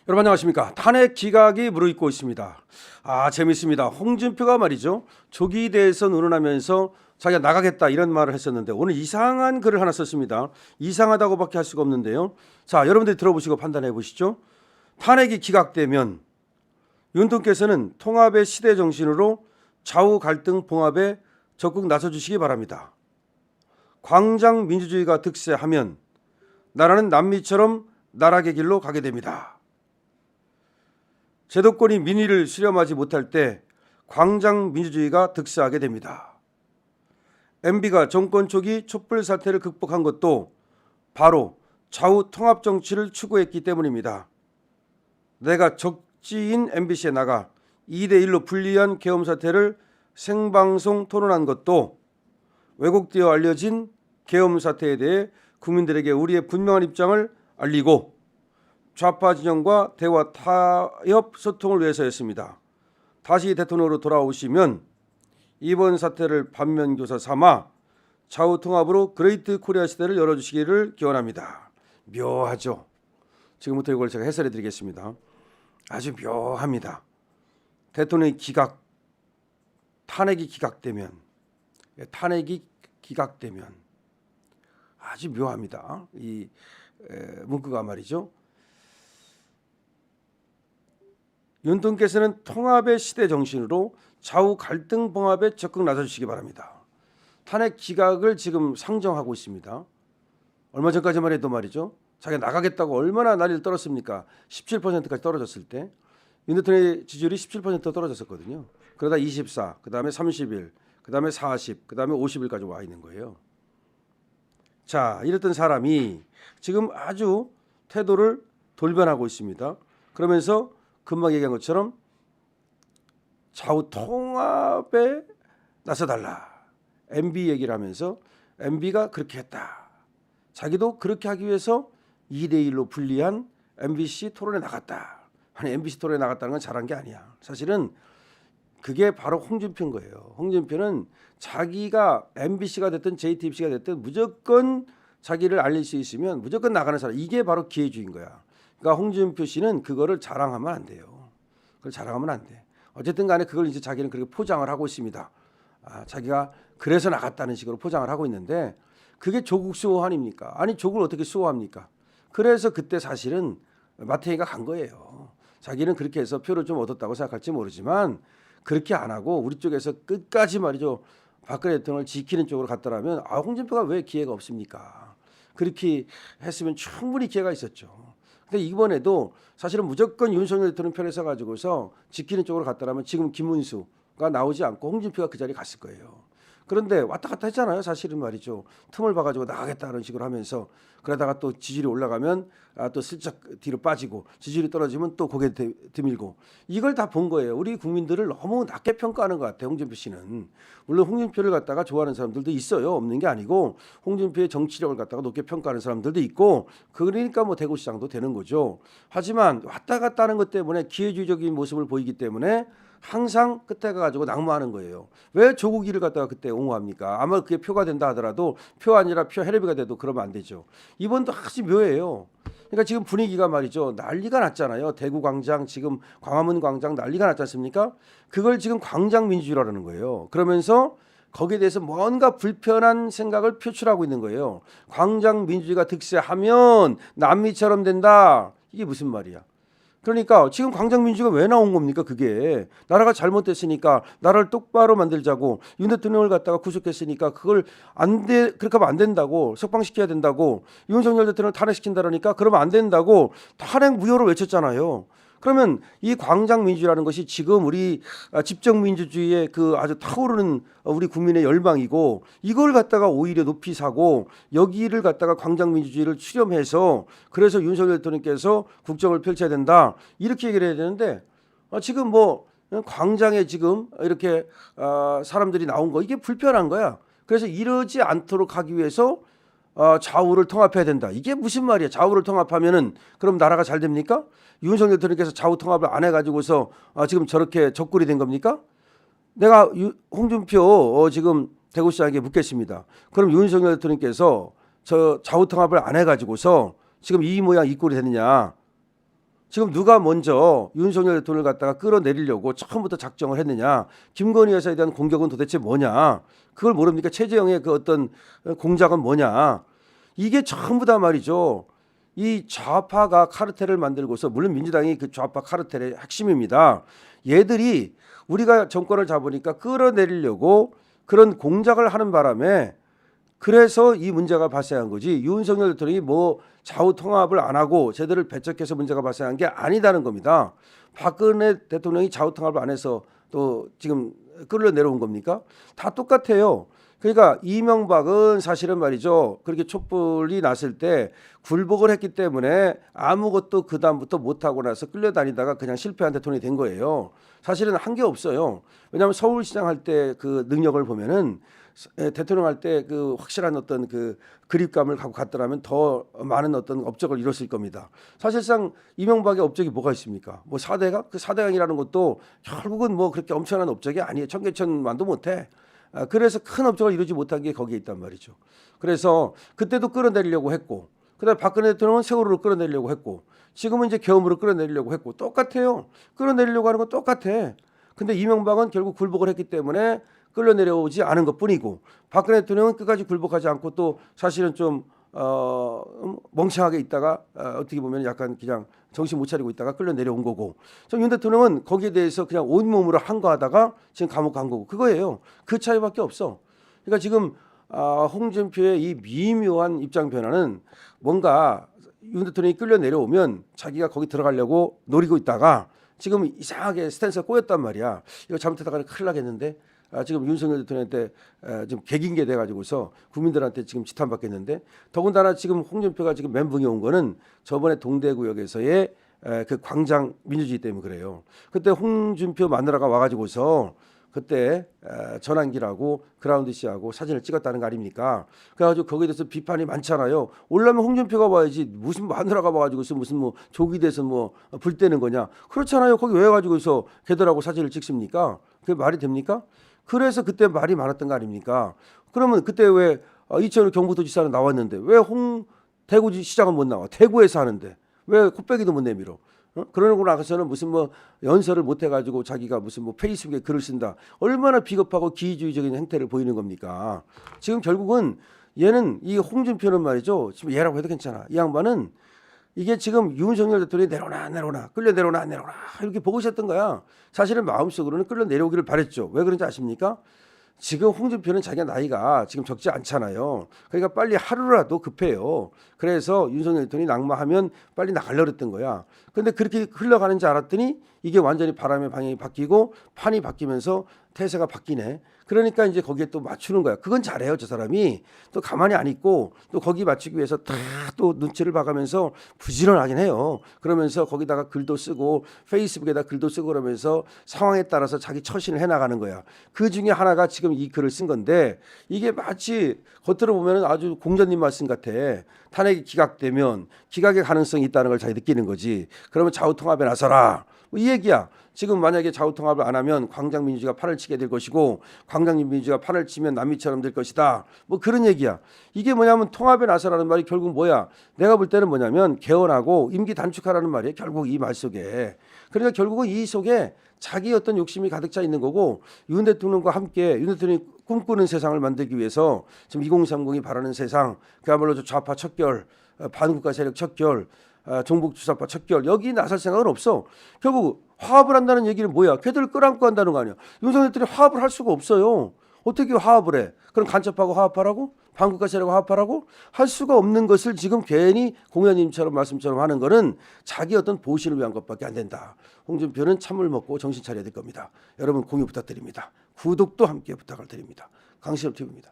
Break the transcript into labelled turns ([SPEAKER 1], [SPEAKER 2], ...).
[SPEAKER 1] 여러분 안녕하십니까. 탄핵 기각이 무르익고 있습니다. 재밌습니다. 홍준표가 말이죠. 조기에 대해서 논언하면서 자기가 나가겠다 이런 말을 했었는데 오늘 이상한 글을 하나 썼습니다. 이상하다고밖에 할 수가 없는데요. 자, 여러분들이 들어보시고 판단해 보시죠. 탄핵이 기각되면 윤통께서는 통합의 시대 정신으로 좌우 갈등 봉합에 적극 나서 주시기 바랍니다. 광장 민주주의가 득세하면 나라는 남미처럼 나락의 길로 가게 됩니다. 제도권이 민의를 수렴하지 못할 때 광장 민주주의가 득세하게 됩니다. MB가 정권 초기 촛불 사태를 극복한 것도 바로 좌우 통합 정치를 추구했기 때문입니다. 내가 적지인 MBC에 나가 2대1로 불리한 계엄 사태를 생방송 토론한 것도 왜곡되어 알려진 계엄 사태에 대해 국민들에게 우리의 분명한 입장을 알리고 좌파 진영과 대화 타협 소통을 위해서였습니다. 다시 대통령으로 돌아오시면 이번 사태를 반면교사 삼아 좌우 통합으로 그레이트 코리아 시대를 열어주시기를 기원합니다. 묘하죠. 지금부터 이걸 제가 해설해 드리겠습니다. 아주 묘합니다. 대통령의 기각, 탄핵이 기각되면 아주 묘합니다. 이 문구가 말이죠. 윤통께서는 통합의 시대 정신으로 좌우 갈등 봉합에 적극 나서주시기 바랍니다. 탄핵 기각을 지금 상정하고 있습니다. 얼마 전까지만 해도 말이죠. 자기가 나가겠다고 얼마나 난리를 떨었습니까? 17%까지 떨어졌을 때 윤 대통령의 지지율이 17% 떨어졌었거든요. 그러다 24, 그 다음에 31, 그 다음에 40, 그 다음에 50일까지 와 있는 거예요. 자, 이랬던 사람이 지금 아주 태도를 돌변하고 있습니다. 그러면서 금방 얘기한 것처럼 좌우 통합에 나서달라. MB 얘기를 하면서 MB가 그렇게 했다. 자기도 그렇게 하기 위해서 2대1로 불리한 MBC 토론에 나갔다. 아니 MBC 토론에 나갔다는 건 잘한 게 아니야. 사실은 그게 바로 홍준표인 거예요. 홍준표는 자기가 MBC가 됐든 JTBC가 됐든 무조건 자기를 알릴 수 있으면 무조건 나가는 사람. 이게 바로 기회주의인 거야. 그러니까 홍준표 씨는 그거를 자랑하면 안 돼요. 그걸 자랑하면 안 돼. 어쨌든 간에 그걸 이제 자기는 그렇게 포장을 하고 있습니다. 자기가 그래서 나갔다는 식으로 포장을 하고 있는데 그게 조국 수호 아닙니까? 아니 조국을 어떻게 수호합니까? 그래서 그때 사실은 마태이가 간 거예요. 자기는 그렇게 해서 표를 좀 얻었다고 생각할지 모르지만 그렇게 안 하고 우리 쪽에서 끝까지 말이죠. 박근혜 대통령을 지키는 쪽으로 갔더라면 홍준표가 왜 기회가 없습니까? 그렇게 했으면 충분히 기회가 있었죠. 근데 이번에도 사실은 무조건 윤석열 대통령 편에 서 가지고서 지키는 쪽으로 갔더라면 지금 김문수가 나오지 않고 홍준표가 그 자리에 갔을 거예요. 그런데 왔다 갔다 했잖아요. 사실은 말이죠. 틈을 봐가지고 나가겠다는 식으로 하면서 그러다가 또 지지율이 올라가면 또 슬쩍 뒤로 빠지고 지지율이 떨어지면 또 고개 드밀고 이걸 다 본 거예요. 우리 국민들을 너무 낮게 평가하는 것 같아요. 홍준표 씨는. 물론 홍준표를 갖다가 좋아하는 사람들도 있어요. 없는 게 아니고 홍준표의 정치력을 갖다가 높게 평가하는 사람들도 있고 그러니까 뭐 대구시장도 되는 거죠. 하지만 왔다 갔다 하는 것 때문에 기회주의적인 모습을 보이기 때문에 항상 끝에 가가지고 낙마하는 거예요. 왜 조국 일을 갖다가 그때 옹호합니까? 아마 그게 표가 된다 하더라도 표 아니라 표 헤레비가 돼도 그러면 안 되죠. 이번도 아주 묘해요. 그러니까 지금 분위기가 말이죠. 난리가 났잖아요. 대구 광장 지금 광화문 광장 난리가 났지 않습니까? 그걸 지금 광장 민주주의라는 거예요. 그러면서 거기에 대해서 뭔가 불편한 생각을 표출하고 있는 거예요. 광장 민주주의가 득세하면 남미처럼 된다. 이게 무슨 말이야? 그러니까 지금 광장민주주의가 왜 나온 겁니까? 그게 나라가 잘못됐으니까 나라를 똑바로 만들자고 윤 대통령을 갖다가 구속했으니까 그걸 그렇게 하면 안 된다고 석방시켜야 된다고 윤석열 대통령을 탄핵시킨다라니까 그러면 안 된다고 탄핵 무효를 외쳤잖아요. 그러면 이 광장민주주의라는 것이 지금 우리 집정민주주의의 그 아주 타오르는 우리 국민의 열망이고 이걸 갖다가 오히려 높이 사고 여기를 갖다가 광장민주주의를 수렴해서 그래서 윤석열 대통령께서 국정을 펼쳐야 된다 이렇게 얘기를 해야 되는데 지금 뭐 광장에 지금 이렇게 사람들이 나온 거 이게 불편한 거야. 그래서 이러지 않도록 하기 위해서 좌우를 통합해야 된다. 이게 무슨 말이야? 좌우를 통합하면은 그럼 나라가 잘 됩니까? 윤석열 대통령께서 좌우 통합을 안 해가지고서 지금 저렇게 적골이 된 겁니까? 내가 홍준표 지금 대구시장에게 묻겠습니다. 그럼 윤석열 대통령께서 저 좌우 통합을 안 해가지고서 지금 이 모양 이 꼴이 됐느냐? 지금 누가 먼저 윤석열 대통령을 갖다가 끌어내리려고 처음부터 작정을 했느냐. 김건희 여사에 대한 공격은 도대체 뭐냐. 그걸 모릅니까? 최재형의 그 어떤 공작은 뭐냐. 이게 전부 다 말이죠. 이 좌파가 카르텔을 만들고서, 물론 민주당이 그 좌파 카르텔의 핵심입니다. 얘들이 우리가 정권을 잡으니까 끌어내리려고 그런 공작을 하는 바람에 그래서 이 문제가 발생한 거지. 윤석열 대통령이 뭐 좌우 통합을 안 하고 제대로 배척해서 문제가 발생한 게 아니다는 겁니다. 박근혜 대통령이 좌우 통합을 안 해서 또 지금 끌어내려온 겁니까? 다 똑같아요. 그러니까 이명박은 사실은 말이죠. 그렇게 촛불이 났을 때 굴복을 했기 때문에 아무것도 그 다음부터 못하고 나서 끌려다니다가 그냥 실패한 대통령이 된 거예요. 사실은 한 게 없어요. 왜냐하면 서울시장 할 때 그 능력을 보면은 대통령 할 때 그 확실한 어떤 그 그립감을 갖고 갔더라면 더 많은 어떤 업적을 이뤘을 겁니다. 사실상 이명박의 업적이 뭐가 있습니까? 뭐 4대강? 그 4대강이라는 것도 결국은 뭐 그렇게 엄청난 업적이 아니에요. 청계천만도 못해. 그래서 큰 업적을 이루지 못한 게 거기에 있단 말이죠. 그래서 그때도 끌어내리려고 했고, 그다음에 박근혜 대통령은 세월호를 끌어내리려고 했고, 지금은 이제 계엄으로 끌어내리려고 했고, 똑같아요. 끌어내리려고 하는 건 똑같아. 근데 이명박은 결국 굴복을 했기 때문에 끌려내려오지 않은 것뿐이고, 박근혜 대통령은 끝까지 굴복하지 않고 또 사실은 좀 멍청하게 있다가 어떻게 보면 약간 그냥 정신 못 차리고 있다가 끌려내려온 거고, 윤 대통령은 거기에 대해서 그냥 온몸으로 항거하다가 지금 감옥 간 거고, 그거예요. 그 차이밖에 없어. 그러니까 지금 홍준표의 이 미묘한 입장 변화는 뭔가 윤 대통령이 끌려내려오면 자기가 거기 들어가려고 노리고 있다가 지금 이상하게 스탠스가 꼬였단 말이야. 이거 잘못하다가는 큰일 나겠는데. 지금 윤석열 대통령한테 지금 개긴게 돼가지고서 국민들한테 지금 지탄받겠는데, 더군다나 지금 홍준표가 지금 멘붕이 온 거는 저번에 동대구역에서의 그 광장 민주주의 때문에 그래요. 그때 홍준표 마누라가 와가지고서 그때 전환기라고 그라운드 씨하고 사진을 찍었다는 거 아닙니까? 그래가지고 거기에 대해서 비판이 많잖아요. 올라면 홍준표가 와야지 무슨 마누라가 와가지고서 무슨 뭐 족이 돼서 뭐 불 때는 거냐? 그렇잖아요. 거기 왜 가지고서 걔들하고 사진을 찍습니까? 그게 말이 됩니까? 그래서 그때 말이 많았던 거 아닙니까? 그러면 그때 왜 이철우 경부도지사는 나왔는데 왜 대구시장은 못 나와? 대구에서 하는데 왜 코빼기도 못 내밀어? 그러고 나서는 무슨 뭐 연설을 못 해가지고 자기가 무슨 뭐 페이스북에 글을 쓴다. 얼마나 비겁하고 기회주의적인 행태를 보이는 겁니까? 지금 결국은 얘는 이 홍준표는 말이죠. 지금 얘라고 해도 괜찮아. 이 양반은 이게 지금 윤석열 대통령이 내려오나 끌려 내려오나 안 내려오나 이렇게 보고 있었던 거야. 사실은 마음속으로는 끌려 내려오기를 바랬죠. 왜 그런지 아십니까? 지금 홍준표는 자기가 나이가 지금 적지 않잖아요. 그러니까 빨리 하루라도 급해요. 그래서 윤석열 대통령이 낙마하면 빨리 나가려고 했던 거야. 근데 그렇게 흘러가는 줄 알았더니 이게 완전히 바람의 방향이 바뀌고 판이 바뀌면서 태세가 바뀌네. 그러니까 이제 거기에 또 맞추는 거야. 그건 잘해요, 저 사람이. 또 가만히 안 있고 또 거기 맞추기 위해서 다 또 눈치를 봐가면서 부지런하긴 해요. 그러면서 거기다가 글도 쓰고 페이스북에다 글도 쓰고 그러면서 상황에 따라서 자기 처신을 해나가는 거야. 그 중에 하나가 지금 이 글을 쓴 건데, 이게 마치 겉으로 보면 아주 공자님 말씀 같아. 탄핵이 기각되면 기각의 가능성이 있다는 걸 자기 느끼는 거지. 그러면 좌우통합에 나서라. 뭐 이 얘기야. 지금 만약에 좌우통합을 안 하면 광장민주주의가 판을 치게 될 것이고, 광장민주주의가 판을 치면 남미처럼 될 것이다. 뭐 그런 얘기야. 이게 뭐냐면 통합에 나서라는 말이 결국 뭐야? 내가 볼 때는 뭐냐면 개헌하고 임기 단축하라는 말이에요. 결국 이 말 속에. 그러니까 결국은 이 속에 자기 어떤 욕심이 가득 차 있는 거고, 윤 대통령과 함께 윤 대통령이 꿈꾸는 세상을 만들기 위해서 지금 2030이 바라는 세상, 그야말로 좌파 척결, 반국가 세력 척결, 종북 주사파 척결, 여기 나설 생각은 없어. 결국 화합을 한다는 얘기는 뭐야? 걔들을 끌어안고 한다는 거 아니야. 윤석열 대통령이 화합을 할 수가 없어요. 어떻게 화합을 해? 그럼 간첩하고 화합하라고? 반국가 세력하고 화합하라고? 할 수가 없는 것을 지금 괜히 공연님처럼 말씀처럼 하는 거는 자기 어떤 보신을 위한 것밖에 안 된다. 홍준표는 참을 먹고 정신 차려야 될 겁니다. 여러분 공유 부탁드립니다. 구독도 함께 부탁을 드립니다. 강신업 TV입니다.